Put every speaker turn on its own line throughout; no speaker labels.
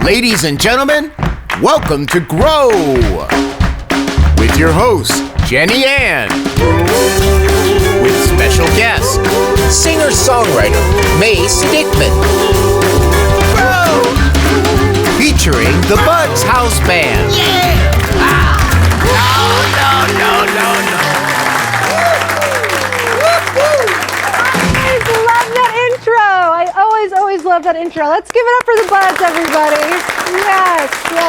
Ladies and gentlemen, welcome to Grow with your host, Jenny Ann, with special guest, singer-songwriter May Sidikman, featuring the Buds House Band. Yeah! No.
I love that intro. I always love that intro. Let's give it up for the Buds, everybody. Yes. And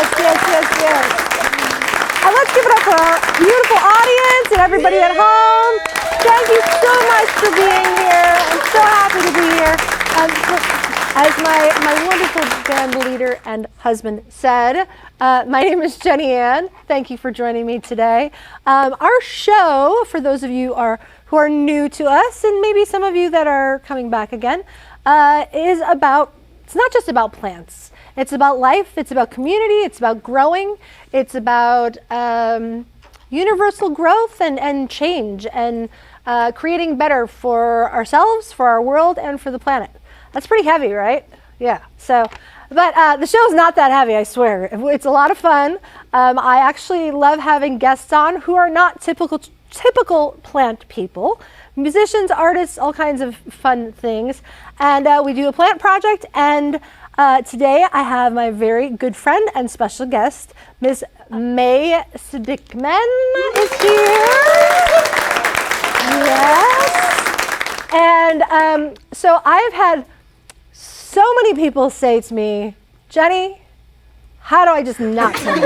let's give it up for our beautiful audience and everybody at home. Thank you so much for being here. I'm so happy to be here. As my wonderful band leader and husband said, my name is Jenny Ann. Thank you for joining me today. Our show, for those of you who are new to us, and maybe some of you that are coming back again, it's not just about plants. It's about life, it's about community, it's about growing, it's about universal growth and change and creating better for ourselves, for our world, and for the planet. That's pretty heavy, right? Yeah. But the show's not that heavy, I swear. It's a lot of fun. I actually love having guests on who are not typical plant people. Musicians, artists, all kinds of fun things. And we do a plant project. And today I have my very good friend and special guest, Ms. May Sidikman is here. Yes. And so I've had so many people say to me, Jenny, how do I just not kill it?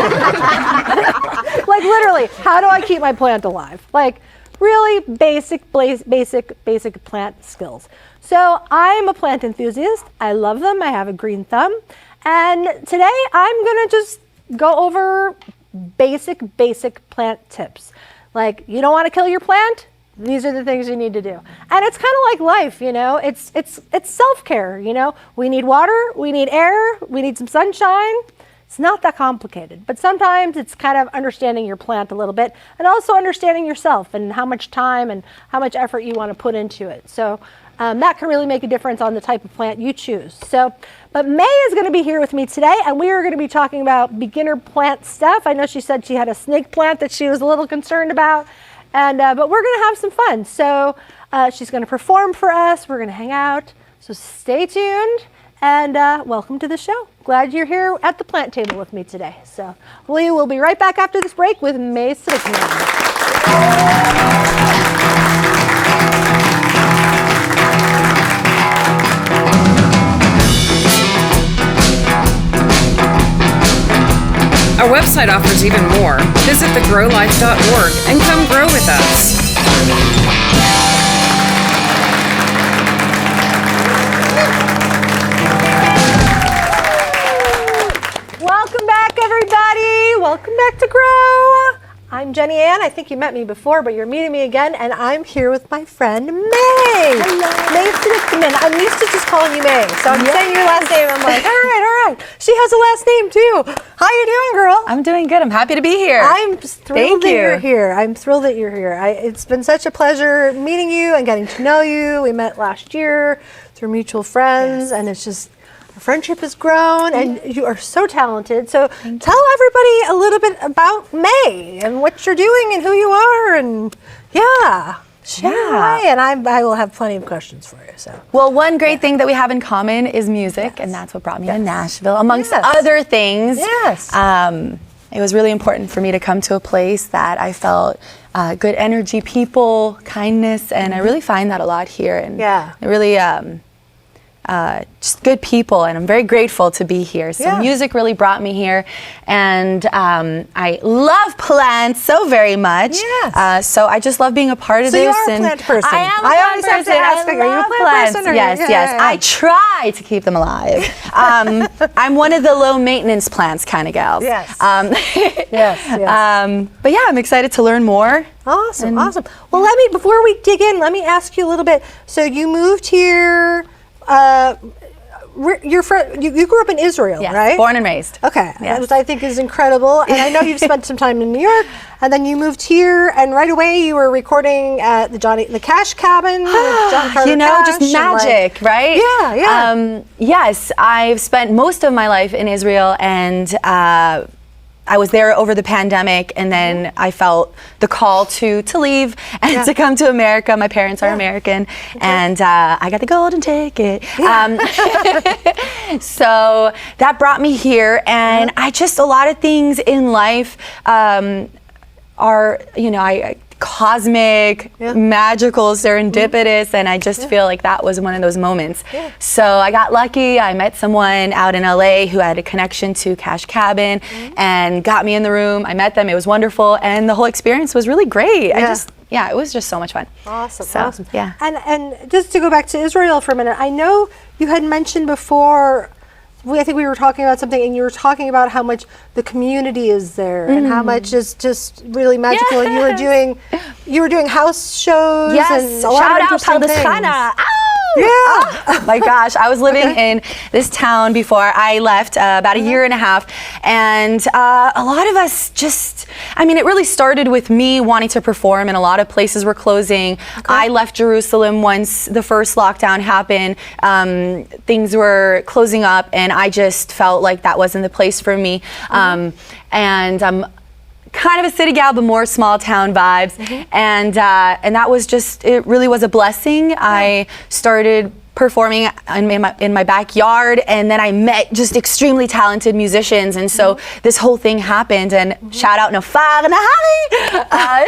Like literally, how do I keep my plant alive? Like really basic plant skills. So I'm a plant enthusiast. I love them. I have a green thumb. And today I'm gonna just go over basic plant tips. Like you don't wanna kill your plant? These are the things you need to do. And it's kind of like life, you know, it's self-care, you know. We need water, we need air, we need some sunshine. It's not that complicated, but sometimes it's kind of understanding your plant a little bit and also understanding yourself and how much time and how much effort you want to put into it. So that can really make a difference on the type of plant you choose. But May is going to be here with me today, and we are going to be talking about beginner plant stuff. I know she said she had a snake plant that she was a little concerned about. And but we're gonna have some fun. So she's gonna perform for us. We're gonna hang out. So stay tuned and welcome to the show. Glad you're here at the plant table with me today. So we will be right back after this break with May Sidikman.
Our website offers even more. Visit thegrowlife.org and come grow with us.
Welcome back, everybody. Welcome back to Grow. I'm Jenny Ann. I think you met me before, but you're meeting me again, and I'm here with my friend May.
Hello.
May Sidikman. I'm used to just calling you May, so I'm saying your last name. I'm like, all right. She has a last name too. How you doing, girl?
I'm doing good. I'm happy to be here.
I'm just thrilled
Thank
that
you.
you're here. I'm thrilled that you're here. It's been such a pleasure meeting you and getting to know you. We met last year through mutual friends, and it's just our friendship has grown, and you are so talented. So tell everybody a little bit about May and what you're doing and who you are, and share away. And I will have plenty of questions for you. So
Well, one great thing that we have in common is music, and that's what brought me to Nashville, amongst other things.
Yes.
It was really important for me to come to a place that I felt good energy, people, kindness, and I really find that a lot here. And it really just good people, and I'm very grateful to be here. So music really brought me here, and I love plants so very much.
Yes.
So I just love being a part of
So
this.
you are a plant person.
I am.
I always have to ask,
I
are you a
love
plant
plants.
person? Or
Yes. I try to keep them alive. I'm one of the low maintenance plants kind of gals.
Yes.
Yes. But yeah, I'm excited to learn more.
Awesome. Well, before we dig in, let me ask you a little bit. So you moved here you're you grew up in Israel,
Yes,
right?
born and raised.
Okay,
Yes.
which I think is incredible. And I know you've spent some time in New York, and then you moved here, and right away you were recording at the Cash Cabin with John Carter
You know,
Cash,
just
and,
magic, right?
Yeah, yeah.
Yes, I've spent most of my life in Israel, and I was there over the pandemic, and then I felt the call to leave and to come to America. My parents are American, and I got the golden ticket. So that brought me here, and I just, a lot of things in life are, you know, cosmic, magical, serendipitous, and I just feel like that was one of those moments. So I got lucky. I met someone out in LA who had a connection to Cash Cabin and got me in the room. I met them. It was wonderful, and the whole experience was really great. It was just so much fun.
Awesome.
Yeah.
And just to go back to Israel for a minute, I know you had mentioned before, I think we were talking about something, and you were talking about how much the community is there and how much is just really magical. And you were doing house shows.
Yes,
and a lot
shout
of
out
interesting things.
Palestine.
Yeah.
Oh my gosh, I was living in this town before I left about a year and a half, and a lot of us just, I mean, it really started with me wanting to perform, and a lot of places were closing. I left Jerusalem once the first lockdown happened. Things were closing up, and I just felt like that wasn't the place for me. And I'm kind of a city gal, but more small town vibes, and that was just, it really was a blessing. I started performing in my backyard, and then I met just extremely talented musicians, and so this whole thing happened. And shout out Nafar Nahari.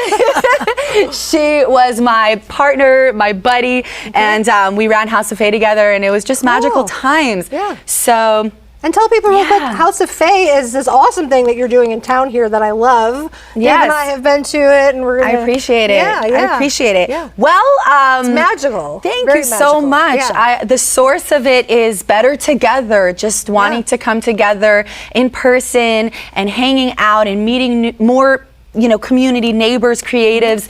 She was my partner, my buddy, and we ran House of Faye together, and it was just magical times. So.
And tell people real quick, House of Faye is this awesome thing that you're doing in town here that I love. Dave and I have been to it, and we're gonna.
I appreciate it. I appreciate it. Well,
it's magical.
Thank
Very
you so much. The source of it is better together, just wanting to come together in person and hanging out and meeting more, you know, community, neighbors, creatives.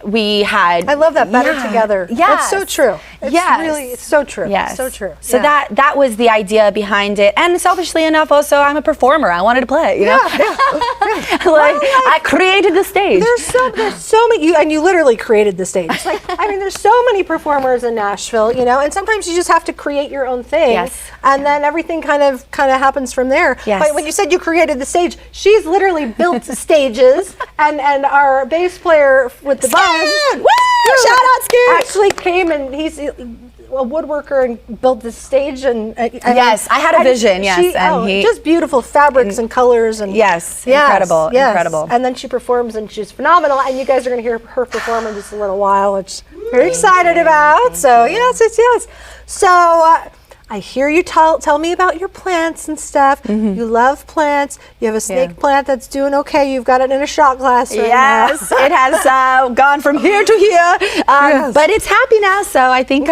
We had.
I love that, better together. That's so true. It's really, it's so true.
Yes.
So true.
So that was the idea behind it. And selfishly enough, also, I'm a performer. I wanted to play, you know? I created the stage.
There's so many, and you literally created the stage. It's like, I mean, there's so many performers in Nashville, you know, and sometimes you just have to create your own thing. And then everything kind of happens from there. But when you said you created the stage, she's literally built stages, and our bass player with the band,
shout out Skid,
actually came, and he's a woodworker and built this stage, and
I had a vision, and he
just beautiful fabrics and colors, and incredible. And then she performs, and she's phenomenal, and you guys are going to hear her perform in just a little while, which I'm very excited about. So yes. So I hear you tell me about your plants and stuff. You love plants. You have a snake plant that's doing okay. You've got it in a shot glass right now.
It has gone from here to here, but it's happy now, so I think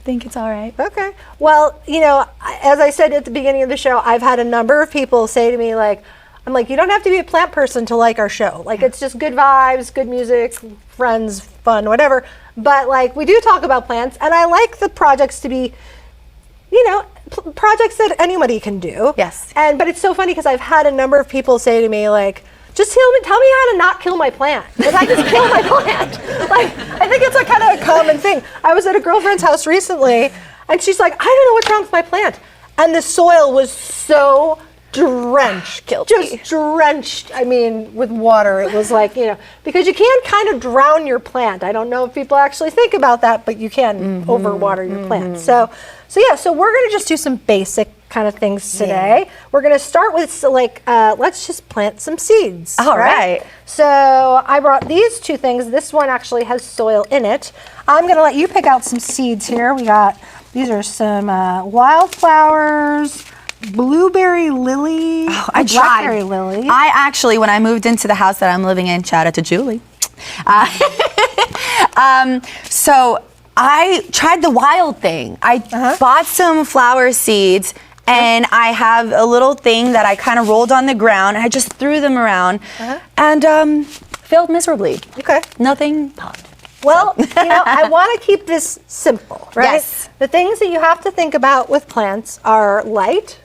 think it's all right.
Okay. Well, you know, as I said at the beginning of the show, I've had a number of people say to me, like, I'm like, you don't have to be a plant person to like our show. Like, it's just good vibes, good music, friends, fun, whatever. But like, we do talk about plants, and I like the projects to be, you know, projects that anybody can do. But it's so funny because I've had a number of people say to me, like, just tell me how to not kill my plant, because I just kill my plant. Like, I think it's a kind of a common thing. I was at a girlfriend's house recently, and she's like, I don't know what's wrong with my plant. And the soil was so drenched, drenched, I mean, with water. It was like, you know, because you can kind of drown your plant. I don't know if people actually think about that, but you can overwater your plant. So we're going to just do some basic kind of things today. We're going to start with, like, let's just plant some seeds.
All right.
So I brought these two things. This one actually has soil in it. I'm going to let you pick out some seeds here. These are some wildflowers, blueberry lily, blackberry lily.
I actually, when I moved into the house that I'm living in, shout out to Julie. So I tried the wild thing. I bought some flower seeds, and I have a little thing that I kind of rolled on the ground, and I just threw them around, and failed miserably. Nothing popped.
Well, I want to keep this simple, right?
Yes.
The things that you have to think about with plants are light,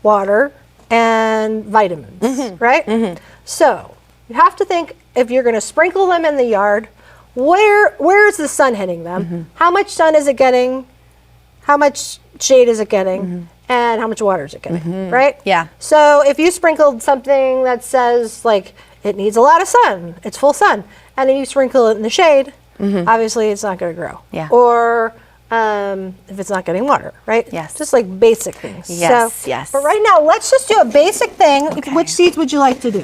water, and vitamins, right? So you have to think, if you're going to sprinkle them in the yard, where is the sun hitting them? How much sun is it getting? How much shade is it getting? And how much water is it getting, right?
Yeah.
So if you sprinkled something that says like it needs a lot of sun, it's full sun, and then you sprinkle it in the shade, obviously it's not going to grow.
Yeah.
Or if it's not getting water, right?
Yes.
Just like basic things.
Yes,
So,
yes.
But right now, let's just do a basic thing.
Okay.
Which seeds would you like to do?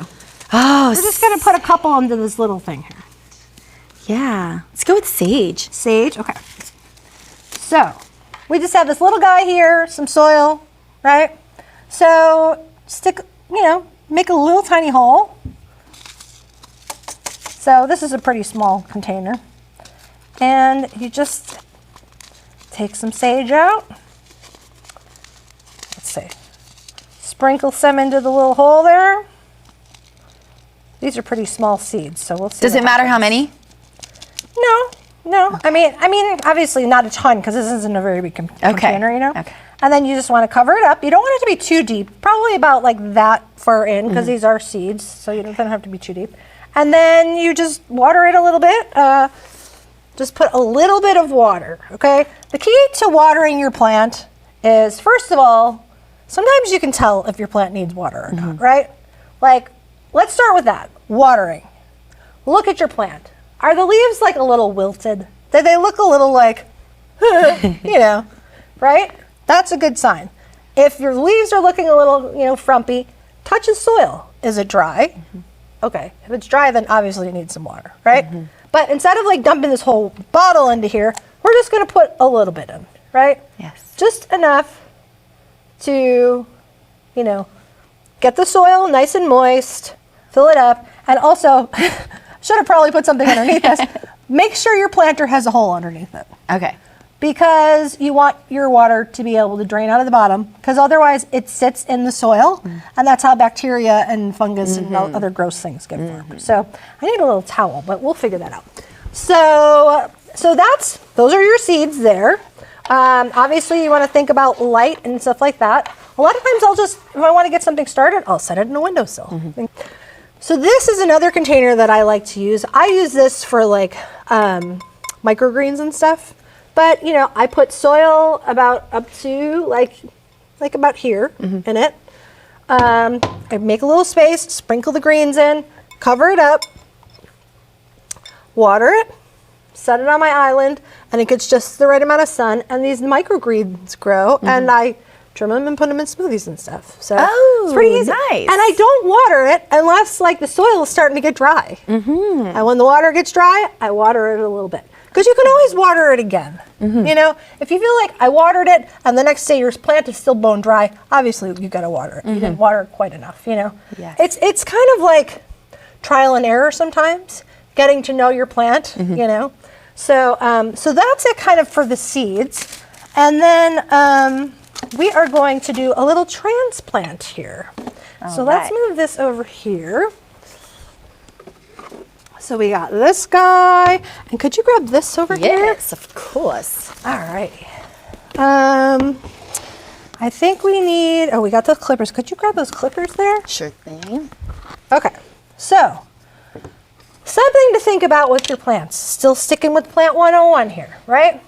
Oh,
We're just going to put a couple into this little thing here.
yeah. Let's go with sage.
Sage, okay. So we just have this little guy here, some soil, right? So stick, make a little tiny hole. So this is a pretty small container. And you just take some sage out. Let's see. Sprinkle some into the little hole there. These are pretty small seeds, so we'll see.
Does it matter how many?
No. Okay. I mean, obviously not a ton because this isn't a very big container,
Okay.
And then you just want to cover it up. You don't want it to be too deep, probably about like that far in because these are seeds, so you don't have to be too deep. And then you just water it a little bit. Just put a little bit of water, okay? The key to watering your plant is, first of all, sometimes you can tell if your plant needs water or not, right? Like, let's start with that, watering. Look at your plant. Are the leaves like a little wilted? Do they look a little like, right? That's a good sign. If your leaves are looking a little, frumpy, touch the soil. Is it dry? Okay, if it's dry, then obviously it needs some water, right? But instead of like dumping this whole bottle into here, we're just gonna put a little bit in, right?
Yes.
Just enough to, get the soil nice and moist, fill it up, and also, should have probably put something underneath this, make sure your planter has a hole underneath it.
Okay.
Because you want your water to be able to drain out of the bottom, because otherwise it sits in the soil, and that's how bacteria and fungus and other gross things get formed. So I need a little towel, but we'll figure that out. So those are your seeds there. Obviously you want to think about light and stuff like that. A lot of times if I want to get something started, I'll set it in a windowsill. So this is another container that I like to use. I use this for like microgreens and stuff. But, I put soil about up to like about here in it. I make a little space, sprinkle the greens in, cover it up, water it, set it on my island, and it gets just the right amount of sun, and these microgreens grow, and I trim them and put them in smoothies and stuff. So it's pretty easy.
Nice.
And I don't water it unless like the soil is starting to get dry. And when the water gets dry, I water it a little bit. Because you can always water it again. If you feel like I watered it and the next day your plant is still bone dry, obviously you got to water it. You didn't water it quite enough,
Yes.
It's kind of like trial and error sometimes, getting to know your plant, So that's it kind of for the seeds. And then we are going to do a little transplant here. So let's move this over here. So we got this guy, and could you grab this over here?
Yes, of course.
All right. I think we need, we got those clippers. Could you grab those clippers there?
Sure thing.
Okay, so something to think about with your plants. Still sticking with Plant 101 here, right?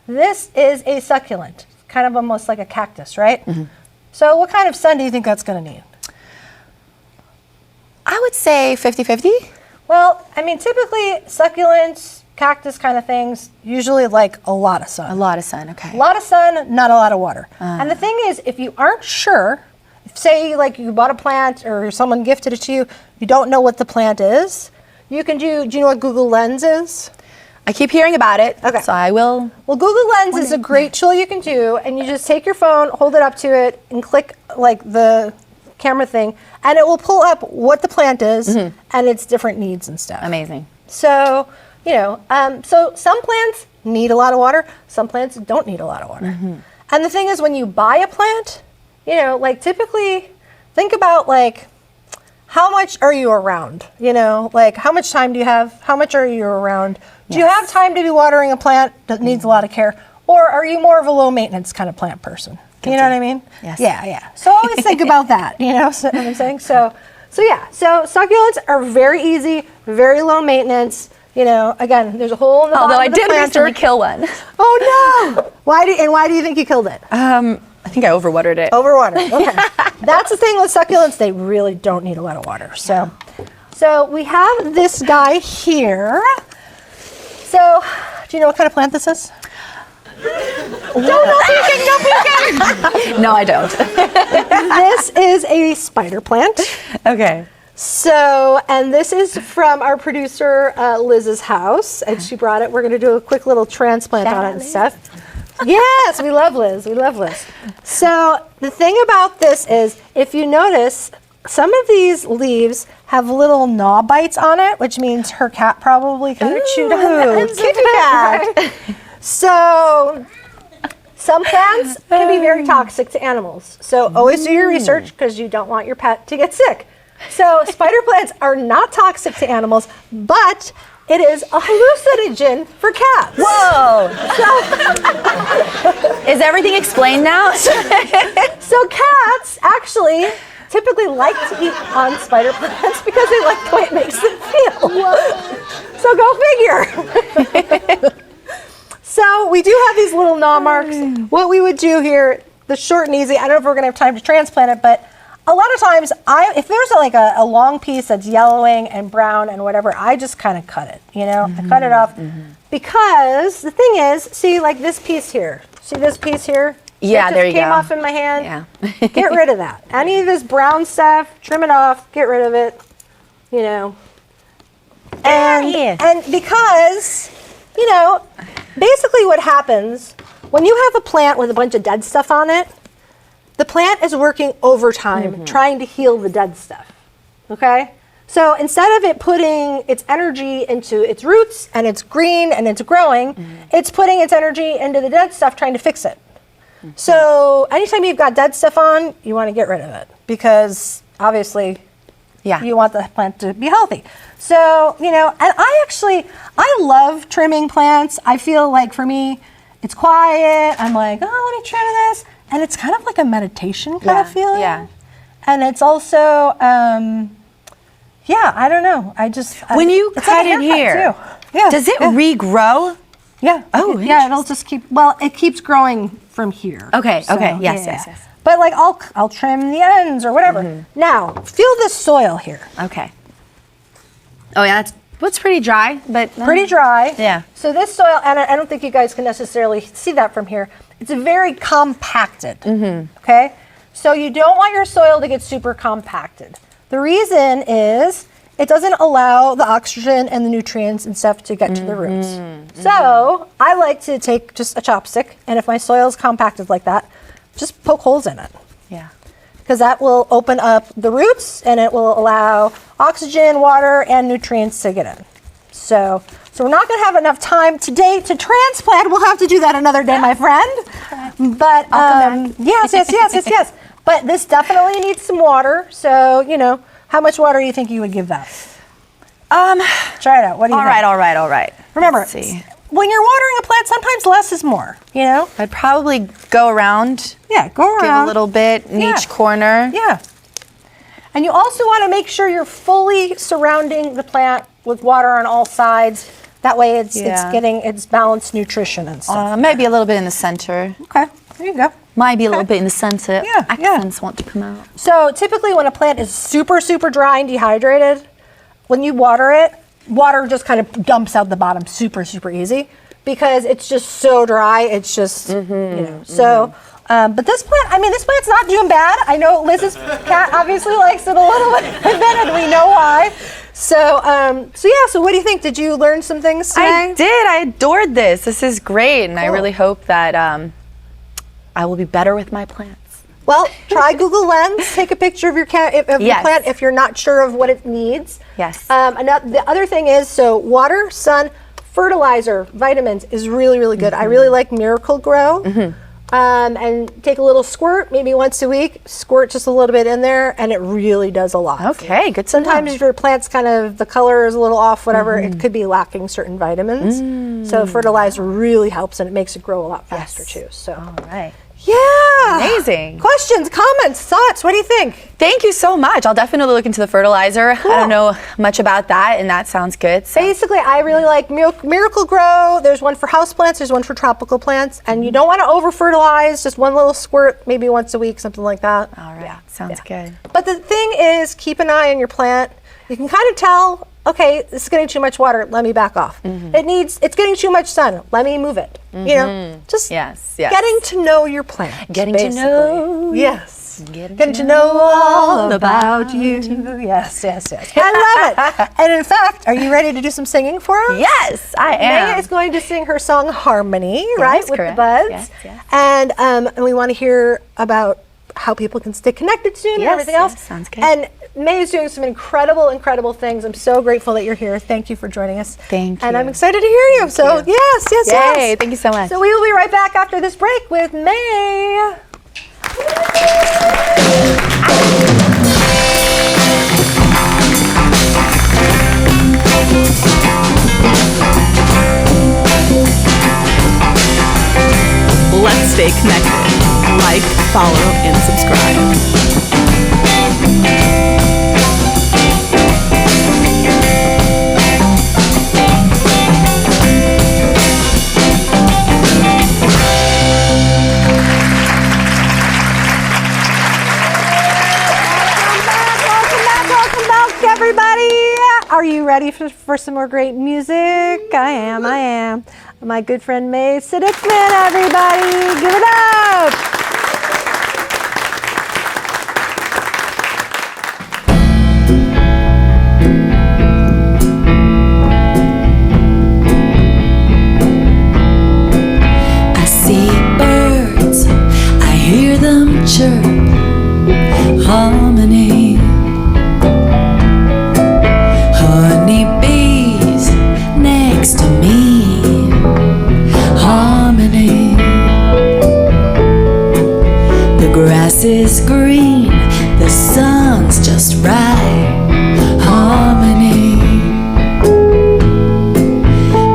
This is a succulent, kind of almost like a cactus, right? So what kind of sun do you think that's gonna need?
I would say 50-50.
Well, I mean, typically succulents, cactus kind of things, usually like a lot of sun.
A lot of sun, okay.
A lot of sun, not a lot of water. And the thing is, if you aren't sure, say like you bought a plant or someone gifted it to you, you don't know what the plant is, you can do you know what Google Lens is?
I keep hearing about it,
Okay.
so I will.
Well, Google Lens is a great tool you can do, and you just take your phone, hold it up to it, and click like the camera thing, and it will pull up what the plant is and its different needs and stuff.
Amazing.
So, so some plants need a lot of water, some plants don't need a lot of water. And the thing is, when you buy a plant, like typically think about like how much are you around? You know, like how much time do you have? How much are you around? Do you have time to be watering a plant that needs a lot of care? Or are you more of a low maintenance kind of plant person? You know what I mean?
Yes.
Yeah. So always think about that, you know what I'm saying? So succulents are very easy, very low maintenance. You know, again, there's a hole in the
Although I
bottom of the
did
planter.
recently kill one.
Oh no! Why do you think you killed it?
I think I overwatered it.
Overwatered. Okay. That's the thing with succulents; they really don't need a lot of water. So we have this guy here. So, do you know what kind of plant this is? No peeking.
No, I don't.
This is a spider plant.
Okay.
So, and this is from our producer Liz's house, and she brought it. We're going to do a quick little transplant on it and stuff. Yes, we love Liz. So the thing about this is, if you notice, some of these leaves have little gnaw bites on it, which means her cat probably kind of chewed on it. Kitty cat. So some plants can be very toxic to animals. So always do your research because you don't want your pet to get sick. So spider plants are not toxic to animals, but it is a hallucinogen for cats.
Whoa! Is everything explained now?
So cats actually typically like to eat on spider plants because they like the way it makes them feel. So go figure. So we do have these little gnaw marks. What we would do here, the short and easy, I don't know if we're gonna have time to transplant it, but a lot of times, if there's like a long piece that's yellowing and brown and whatever, I just kind of cut it, you know? I cut it off because the thing is, see like this piece here. See this piece here?
Yeah, there you go.
It came off in my hand.
Yeah.
Get rid of that. Any of this brown stuff, trim it off, get rid of it, you know? And because, you know, basically what happens when you have a plant with a bunch of dead stuff on it, the plant is working overtime trying to heal the dead stuff, okay? So instead of it putting its energy into its roots and it's green and it's growing, it's putting its energy into the dead stuff trying to fix it. So anytime you've got dead stuff on, you want to get rid of it because obviously you want the plant to be healthy. So, you know, and I love trimming plants. I feel like for me, it's quiet. I'm like, oh, let me trim this. And it's kind of like a meditation kind of feeling. Yeah. And it's also, I don't know.
When you cut it here, does it regrow?
Yeah.
Oh,
yeah. It'll just it keeps growing from here.
Okay.
So,
okay. Yes.
But like I'll trim the ends or whatever. Now, feel this soil here.
Okay. Oh yeah, it's pretty dry, but
pretty dry.
Yeah.
So this soil, and I don't think you guys can necessarily see that from here. It's very compacted. Okay. So you don't want your soil to get super compacted. The reason is it doesn't allow the oxygen and the nutrients and stuff to get to the roots. So I like to take just a chopstick, and if my soil is compacted like that, just poke holes in it.
Yeah.
Because that will open up the roots and it will allow oxygen, water, and nutrients to get in. So we're not going to have enough time today to transplant. We'll have to do that another day, my friend. But yes. But this definitely needs some water. So, you know, how much water do you think you would give that? Try it out. What do you think?
All right.
Remember,
Let's see.
When you're watering a plant, sometimes less is more, you know?
I'd probably go around.
Yeah, go around.
Give a little bit in each corner.
Yeah. And you also want to make sure you're fully surrounding the plant with water on all sides. That way it's getting its balanced nutrition and stuff.
Maybe a little bit in the center.
Okay, there you go.
Might be a little bit in the center.
Yeah,
Accents want to come out.
So typically when a plant is super, super dry and dehydrated, when you water it, water just kind of dumps out the bottom super, super easy because it's just so dry. It's just, you know, so... but this plant's not doing bad. I know Liz's cat obviously likes it a little bit and we know why. So what do you think? Did you learn some things today?
I did. I adored this. This is great, and I really hope that I will be better with my plants.
Well, try Google Lens. Take a picture of your your plant if you're not sure of what it needs.
Yes.
The other thing is, water, sun, fertilizer, vitamins is really, really good. I really like Miracle Grow. and take a little squirt, maybe once a week. Squirt just a little bit in there, and it really does a lot.
Okay, good.
Sometimes if your plant's kind of, the color is a little off, whatever, it could be lacking certain vitamins. So fertilizer really helps, and it makes it grow a lot faster too. So.
All right.
Yeah.
Amazing.
Questions, comments, thoughts? What do you think?
Thank you so much. I'll definitely look into the fertilizer. Cool. I don't know much about that, and that sounds good. So.
Basically, I really like Miracle Grow. There's one for houseplants, there's one for tropical plants, and you don't want to over-fertilize, just one little squirt, maybe once a week, something like that.
All right, sounds good.
But the thing is, keep an eye on your plant. You can kind of tell, okay, this is getting too much water, let me back off. It's getting too much sun, let me move it. You know, just getting to know your plant.
Getting to know.
Yes. Getting to know all about you. Yes. I love it. And in fact, are you ready to do some singing for us?
Yes, I am.
Maya is going to sing her song Harmony, right, with the buds.
Yes.
And we want to hear about how people can stay connected soon and everything else.
Sounds good.
And May is doing some incredible things. I'm so grateful that you're here. Thank you for joining us.
Thank you.
And I'm excited to hear you. So yes.
Yay, thank you so much.
So we will be right back after this break with May.
Let's stay connected. Like, follow, and subscribe.
Everybody, are you ready for some more great music? I am. My good friend May Sidikman, everybody. Give it up.
I see birds, I hear them chirp, harmony. Honeybees next to me, harmony. The grass is green, the sun's just right, harmony.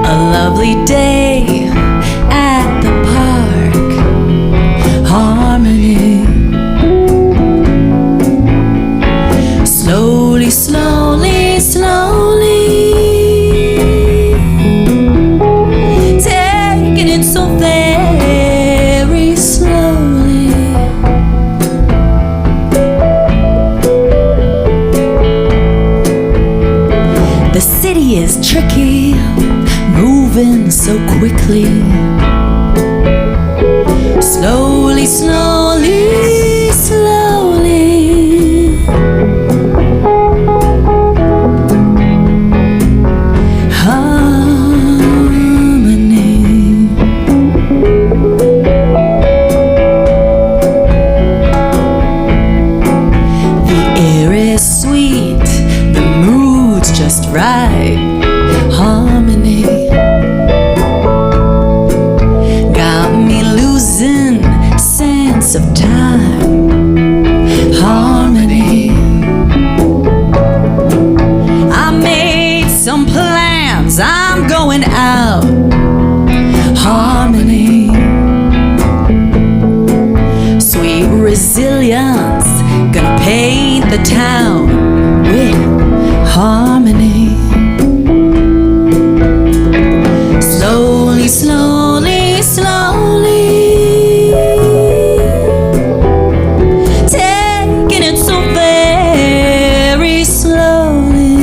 A lovely day at the park, harmony. Slowly, slowly, slowly, taking it so very slowly. The city is tricky, moving so quickly. Slowly, slowly, slowly. Right, harmony. Got me losing sense of time, harmony. I made some plans, I'm going out, harmony. Sweet resilience, gonna paint the town with harmony. Slowly, slowly, slowly, taking it so very slowly.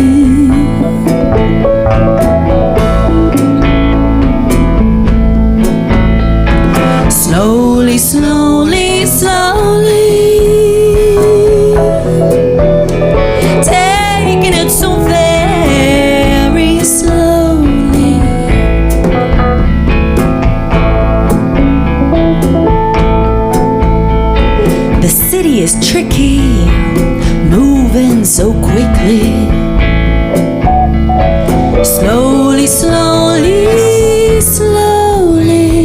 Slowly, slowly, slowly, taking it so very slowly. The city is tricky, moving so quickly. Slowly, slowly, slowly.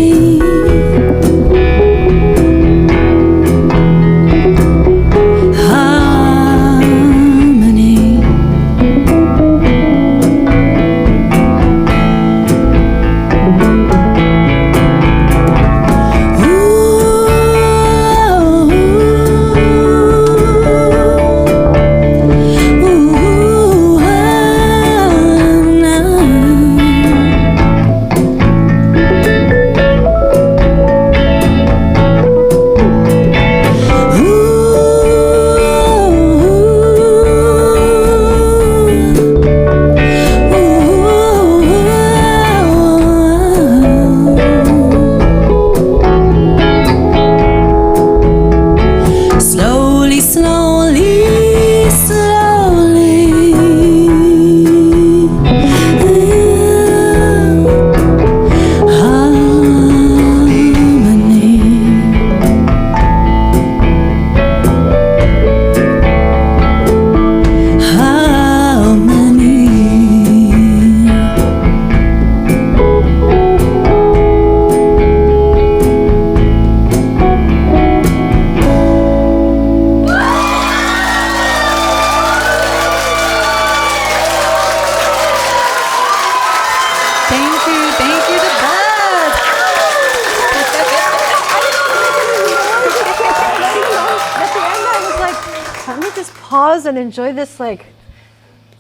browse and enjoy this like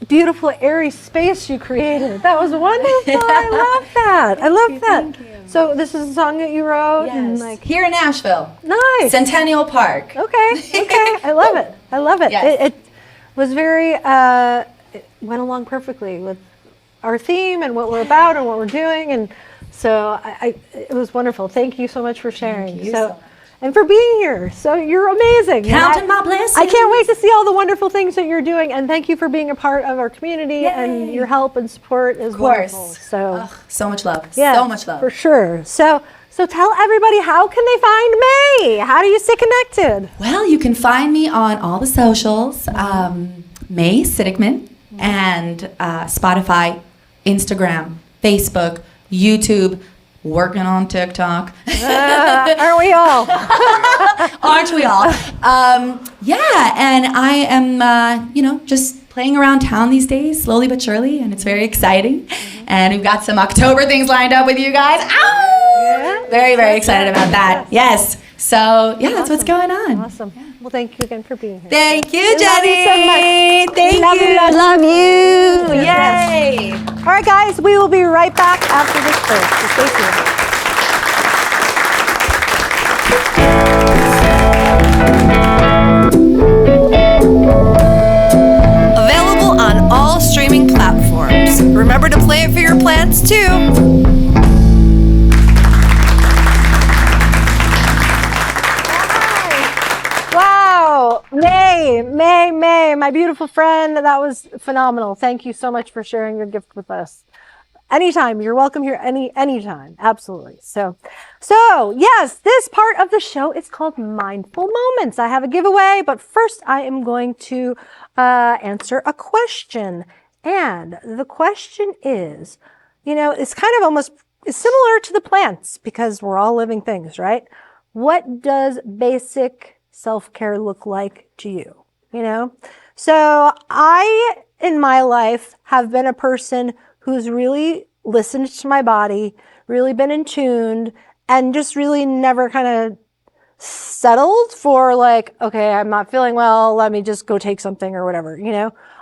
beautiful airy space you created. That was wonderful. I love that. I love that. Thank you. So this is a song that you wrote?
Yes.
And like
Here in Nashville.
Nice.
Centennial Park.
Okay. I love it. I love it.
Yes.
It was very, it went along perfectly with our theme and what we're about and what we're doing. And so it was wonderful. Thank you so much for sharing.
Thank you so much.
And for being here. So you're amazing.
Counting my blessings.
I can't wait to see all the wonderful things that you're doing. And thank you for being a part of our community. Yay. And your help and support is wonderful. So,
so much love.
Yeah,
so much love.
For sure. So tell everybody, how can they find May? How do you stay connected?
Well, you can find me on all the socials, May Sidikman, and Spotify, Instagram, Facebook, YouTube, working on TikTok.
Aren't we all?
Aren't we all? Yeah, and I am, just playing around town these days, slowly but surely, and it's very exciting. And we've got some October things lined up with you guys. Ow! Very, very excited about that. Yes. So, yeah, that's what's going on.
Awesome. Well, thank you again for being here.
Thank you, Jenny.
Love you so much.
Thank
love
you.
Love you.
Yay.
All right, guys, we will be right back after this break. So stay tuned.
Available on all streaming platforms. Remember to play it for your plants too.
Wow, May, my beautiful friend, that was phenomenal. Thank you so much for sharing your gift with us. Anytime, you're welcome here anytime, absolutely. So yes, this part of the show is called Mindful Moments. I have a giveaway, but first I am going to answer a question. And the question is, it's kind of almost similar to the plants because we're all living things, right? What does basic self-care look like to you? So I, in my life, have been a person who's really listened to my body, really been in tune, and just really never kind of settled for like, okay, I'm not feeling well, let me just go take something or whatever,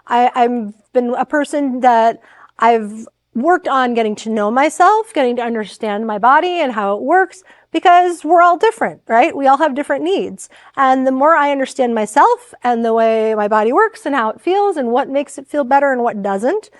I've been a person that I've worked on getting to know myself, getting to understand my body and how it works, because we're all different, right? We all have different needs. And the more I understand myself and the way my body works and how it feels and what makes it feel better and what doesn't,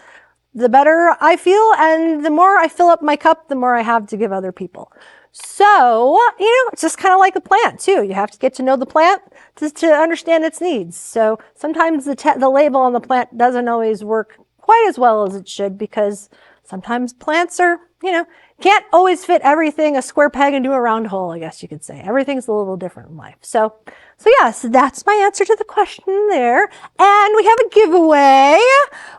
the better I feel. And the more I fill up my cup, the more I have to give other people. So, it's just kind of like a plant too. You have to get to know the plant to understand its needs. So sometimes the label on the plant doesn't always work quite as well as it should, because sometimes plants are, can't always fit everything, a square peg into a round hole, I guess you could say. Everything's a little different in life. So yes, that's my answer to the question there. And we have a giveaway.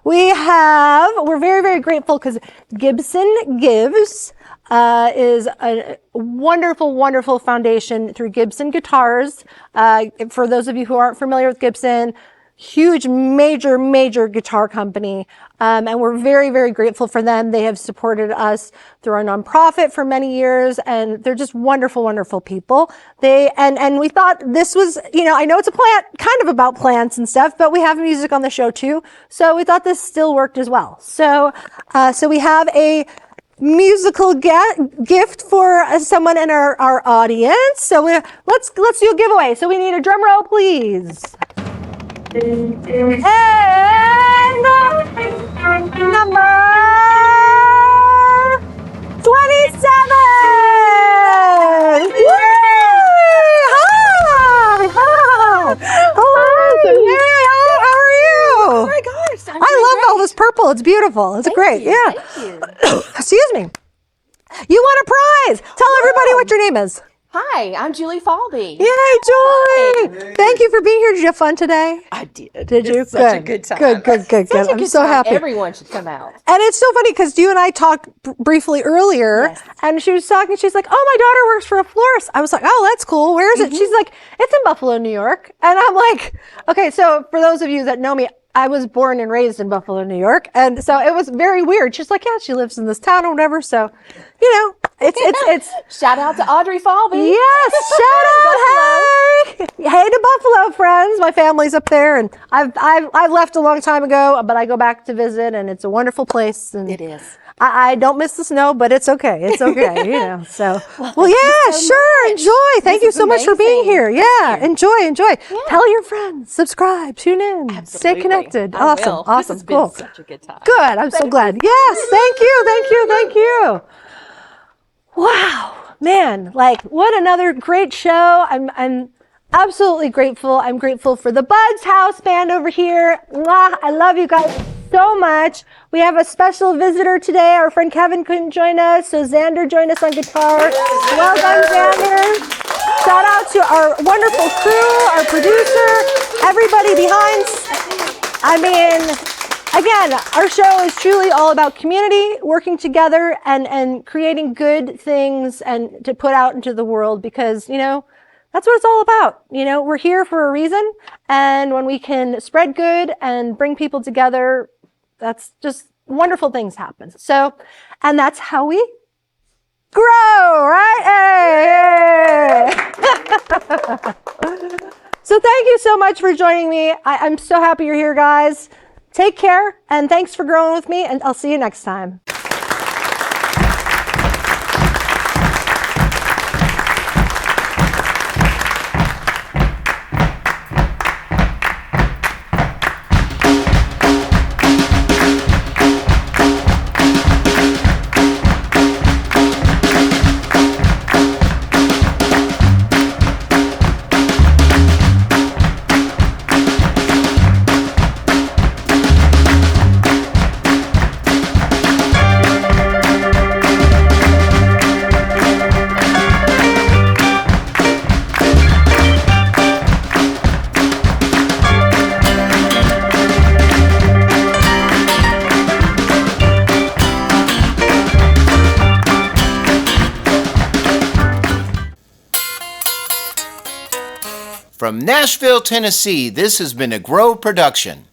We're very, very grateful because Gibson Gives is a wonderful, wonderful foundation through Gibson Guitars. For those of you who aren't familiar with Gibson, huge, major guitar company. And we're very, very grateful for them. They have supported us through our nonprofit for many years, and they're just wonderful, wonderful people. And we thought this was, I know it's a plant, kind of about plants and stuff, but we have music on the show too. So we thought this still worked as well. So we have a musical gift for someone in our audience. So let's do a giveaway. So we need a drum roll, please. And number 27. Yay! Hi. How are you?
Oh my gosh!
I love all this purple. It's beautiful. It's great. Yeah.
Thank you.
Excuse me. You won a prize. Tell everybody what your name is.
Hi, I'm Julie Falby.
Yay, Joy!
Hi.
Thank you for being here. Did you have fun today?
I did.
Did you?
It's such a good time.
Good.
Such a
I'm
good
so
time.
happy.
Everyone should come out.
And it's so funny because you and I talked briefly earlier,
Yes.
and she was talking. She's like, "Oh, my daughter works for a florist." I was like, "Oh, that's cool. Where is it?" She's like, "It's in Buffalo, New York." And I'm like, "Okay." So for those of you that know me, I was born and raised in Buffalo, New York, and so it was very weird. She's like, "Yeah, she lives in this town or whatever." So, It's
Shout out to Audrey Falvey.
yes, shout out, hey to Buffalo, friends. My family's up there, and I've left a long time ago, but I go back to visit, and it's a wonderful place. And
It is.
I don't miss the snow, but it's okay. It's okay, you know. So, well, yeah,
so
sure,
much.
enjoy. Thank you
This
so
is
much for being
amazing.
here. Yeah, enjoy. Tell your friends, subscribe, tune in, stay
Absolutely.
connected.
I
Awesome,
will.
awesome,
This has
cool.
been such a good time.
Good. I'm so glad. Yes, thank you. Wow, man, like what another great show. I'm absolutely grateful. I'm grateful for the Buds House Band over here. Mwah, I love you guys so much. We have a special visitor today. Our friend Kevin couldn't join us, so Xander joined us on guitar. Well done, Xander. Shout out to our wonderful crew, our producer, everybody behind. I mean, again, our show is truly all about community, working together and creating good things and to put out into the world because, you know, that's what it's all about. You know, we're here for a reason. And when we can spread good and bring people together, that's just wonderful things happen. So, and that's how we grow, right? Hey. So thank you so much for joining me. I'm so happy you're here, guys. Take care, and thanks for growing with me, and I'll see you next time.
From Nashville, Tennessee, this has been a Grow production.